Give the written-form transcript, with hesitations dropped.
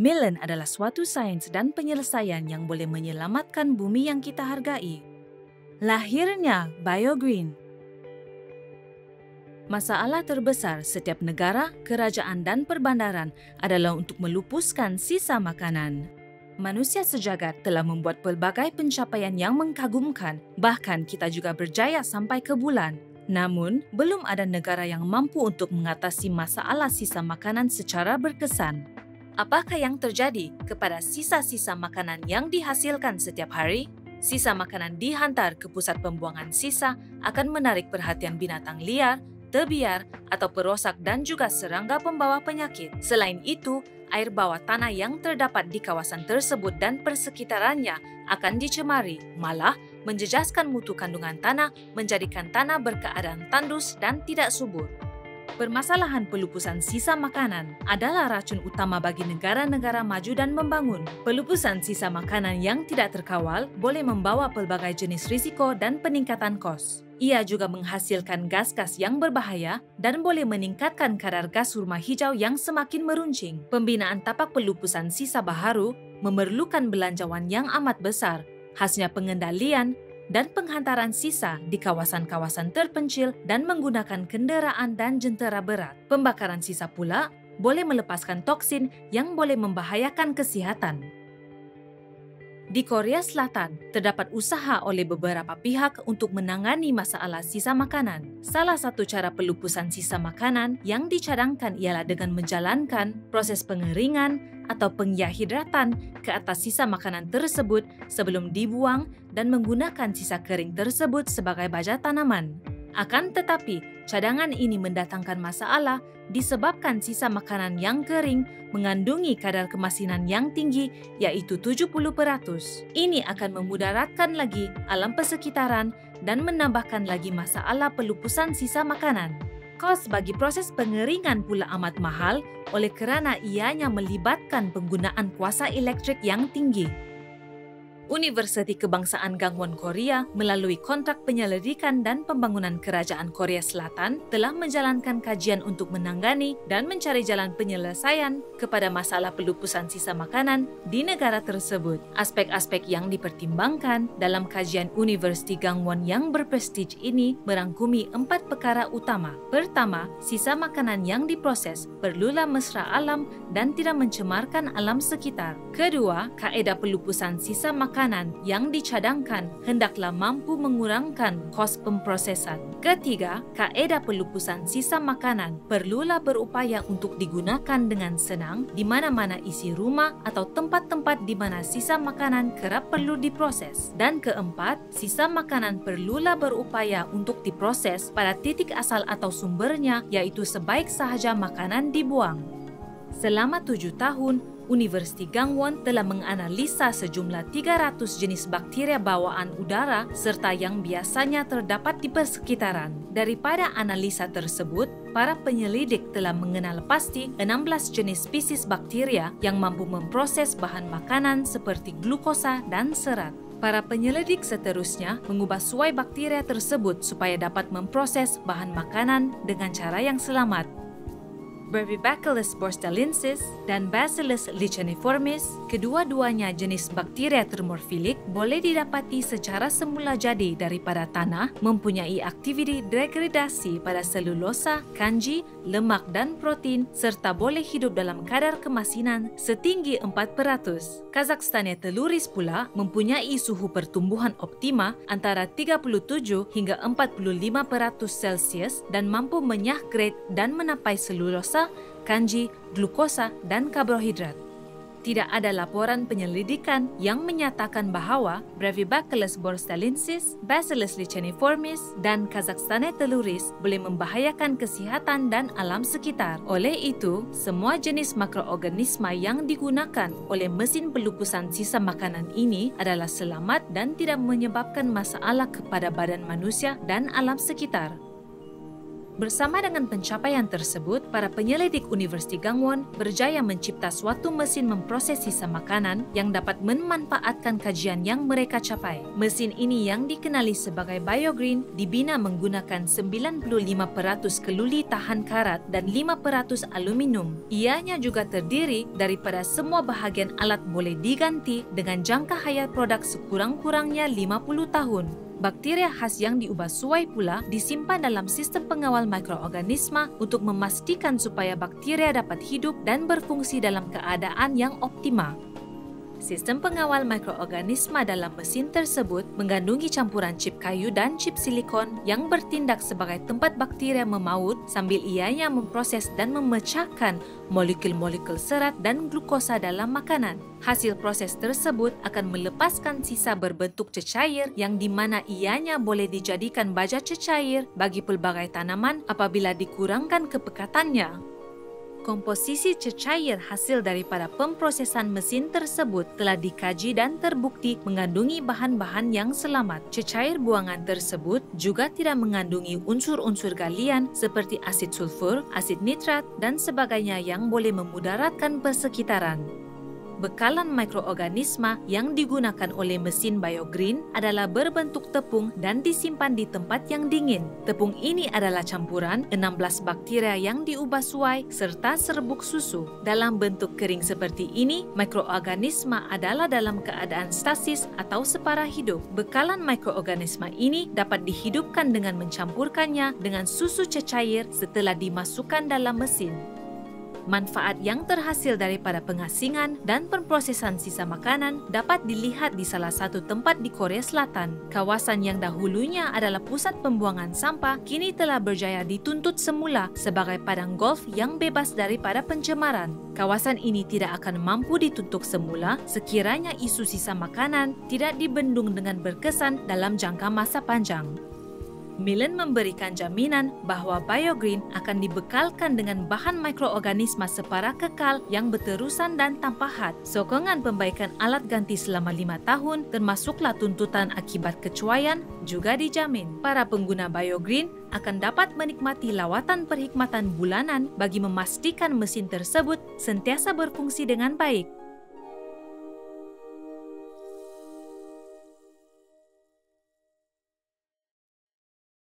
Melon adalah suatu sains dan penyelesaian yang boleh menyelamatkan bumi yang kita hargai. Lahirnya BioGreen. Masalah terbesar setiap negara, kerajaan dan perbandaran adalah untuk melupuskan sisa makanan. Manusia sejagat telah membuat pelbagai pencapaian yang mengkagumkan, bahkan kita juga berjaya sampai ke bulan. Namun, belum ada negara yang mampu untuk mengatasi masalah sisa makanan secara berkesan. Apakah yang terjadi kepada sisa-sisa makanan yang dihasilkan setiap hari? Sisa makanan dihantar ke pusat pembuangan sisa akan menarik perhatian binatang liar, terbiar atau perosak dan juga serangga pembawa penyakit. Selain itu, air bawah tanah yang terdapat di kawasan tersebut dan persekitarannya akan dicemari, malah menjejaskan mutu kandungan tanah, menjadikan tanah berkeadaan tandus dan tidak subur. Permasalahan pelupusan sisa makanan adalah racun utama bagi negara-negara maju dan membangun. Pelupusan sisa makanan yang tidak terkawal boleh membawa pelbagai jenis risiko dan peningkatan kos. Ia juga menghasilkan gas-gas yang berbahaya dan boleh meningkatkan kadar gas rumah hijau yang semakin meruncing. Pembinaan tapak pelupusan sisa baharu memerlukan belanjawan yang amat besar, khasnya pengendalian dan penghantaran sisa di kawasan-kawasan terpencil dan menggunakan kenderaan dan jentera berat. Pembakaran sisa pula boleh melepaskan toksin yang boleh membahayakan kesihatan. Di Korea Selatan, terdapat usaha oleh beberapa pihak untuk menangani masalah sisa makanan. Salah satu cara pelupusan sisa makanan yang dicadangkan ialah dengan menjalankan proses pengeringan atau penghidratan ke atas sisa makanan tersebut sebelum dibuang dan menggunakan sisa kering tersebut sebagai baja tanaman. Akan tetapi, cadangan ini mendatangkan masalah disebabkan sisa makanan yang kering mengandungi kadar kemasinan yang tinggi, yaitu 70%. Ini akan memudaratkan lagi alam persekitaran dan menambahkan lagi masalah pelupusan sisa makanan. Kos bagi proses pengeringan pula amat mahal oleh kerana ianya melibatkan penggunaan kuasa elektrik yang tinggi. Universiti Kebangsaan Gangwon Korea melalui kontrak penyelidikan dan pembangunan Kerajaan Korea Selatan telah menjalankan kajian untuk menangani dan mencari jalan penyelesaian kepada masalah pelupusan sisa makanan di negara tersebut. Aspek-aspek yang dipertimbangkan dalam kajian Universiti Gangwon yang berprestij ini merangkumi 4 perkara utama. Pertama, sisa makanan yang diproses perlulah mesra alam dan tidak mencemarkan alam sekitar. Kedua, kaedah pelupusan sisa makanan yang dicadangkan hendaklah mampu mengurangkan kos pemprosesan. Ketiga, kaedah pelupusan sisa makanan perlulah berupaya untuk digunakan dengan senang di mana-mana isi rumah atau tempat-tempat di mana sisa makanan kerap perlu diproses. Dan keempat, sisa makanan perlulah berupaya untuk diproses pada titik asal atau sumbernya, yaitu sebaik sahaja makanan dibuang. Selama 7 tahun, Universiti Gangwon telah menganalisa sejumlah 300 jenis bakteria bawaan udara serta yang biasanya terdapat di persekitaran. Daripada analisa tersebut, para penyelidik telah mengenal pasti 16 jenis spesies bakteria yang mampu memproses bahan makanan seperti glukosa dan serat. Para penyelidik seterusnya mengubah suai bakteria tersebut supaya dapat memproses bahan makanan dengan cara yang selamat. Brevibacillus borstellensis dan Bacillus licheniformis, kedua-duanya jenis bakteria termofilik, boleh didapati secara semula jadi daripada tanah, mempunyai aktiviti degradasi pada selulosa, kanji, lemak dan protein, serta boleh hidup dalam kadar kemasinan setinggi 4%. Kazakhstania teluris pula mempunyai suhu pertumbuhan optima antara 37 hingga 45% Celsius dan mampu menyah grade dan menapai selulosa, kanji, glukosa, dan karbohidrat. Tidak ada laporan penyelidikan yang menyatakan bahawa Brevibacillus borstellensis, Bacillus licheniformis, dan Kazakhstania teluris boleh membahayakan kesihatan dan alam sekitar. Oleh itu, semua jenis makroorganisma yang digunakan oleh mesin pelupusan sisa makanan ini adalah selamat dan tidak menyebabkan masalah kepada badan manusia dan alam sekitar. Bersama dengan pencapaian tersebut, para penyelidik Universiti Gangwon berjaya mencipta suatu mesin memproses sisa makanan yang dapat memanfaatkan kajian yang mereka capai. Mesin ini yang dikenali sebagai BioGreen dibina menggunakan 95% keluli tahan karat dan 5% aluminium. Ianya juga terdiri daripada semua bahagian alat boleh diganti dengan jangka hayat produk sekurang-kurangnya 50 tahun. Bakteria khas yang diubah suai pula disimpan dalam sistem pengawal mikroorganisma untuk memastikan supaya bakteria dapat hidup dan berfungsi dalam keadaan yang optimal. Sistem pengawal mikroorganisma dalam mesin tersebut mengandungi campuran chip kayu dan chip silikon yang bertindak sebagai tempat bakteria memaut sambil ianya memproses dan memecahkan molekul-molekul serat dan glukosa dalam makanan. Hasil proses tersebut akan melepaskan sisa berbentuk cecair yang di mana ianya boleh dijadikan baja cecair bagi pelbagai tanaman apabila dikurangkan kepekatannya. Komposisi cecair hasil daripada pemprosesan mesin tersebut telah dikaji dan terbukti mengandungi bahan-bahan yang selamat. Cecair buangan tersebut juga tidak mengandungi unsur-unsur galian seperti asid sulfur, asid nitrat, dan sebagainya yang boleh memudaratkan persekitaran. Bekalan mikroorganisma yang digunakan oleh mesin BioGreen adalah berbentuk tepung dan disimpan di tempat yang dingin. Tepung ini adalah campuran 16 bakteria yang diubah suai serta serbuk susu. Dalam bentuk kering seperti ini, mikroorganisma adalah dalam keadaan stasis atau separa hidup. Bekalan mikroorganisma ini dapat dihidupkan dengan mencampurkannya dengan susu cecair setelah dimasukkan dalam mesin. Manfaat yang terhasil daripada pengasingan dan pemprosesan sisa makanan dapat dilihat di salah satu tempat di Korea Selatan. Kawasan yang dahulunya adalah pusat pembuangan sampah kini telah berjaya dituntut semula sebagai padang golf yang bebas daripada pencemaran. Kawasan ini tidak akan mampu ditutup semula sekiranya isu sisa makanan tidak dibendung dengan berkesan dalam jangka masa panjang. Millen memberikan jaminan bahawa BioGreen akan dibekalkan dengan bahan mikroorganisma separa kekal yang berterusan dan tanpa had. Sokongan pembaikan alat ganti selama 5 tahun termasuklah tuntutan akibat kecuaian juga dijamin. Para pengguna BioGreen akan dapat menikmati lawatan perkhidmatan bulanan bagi memastikan mesin tersebut sentiasa berfungsi dengan baik.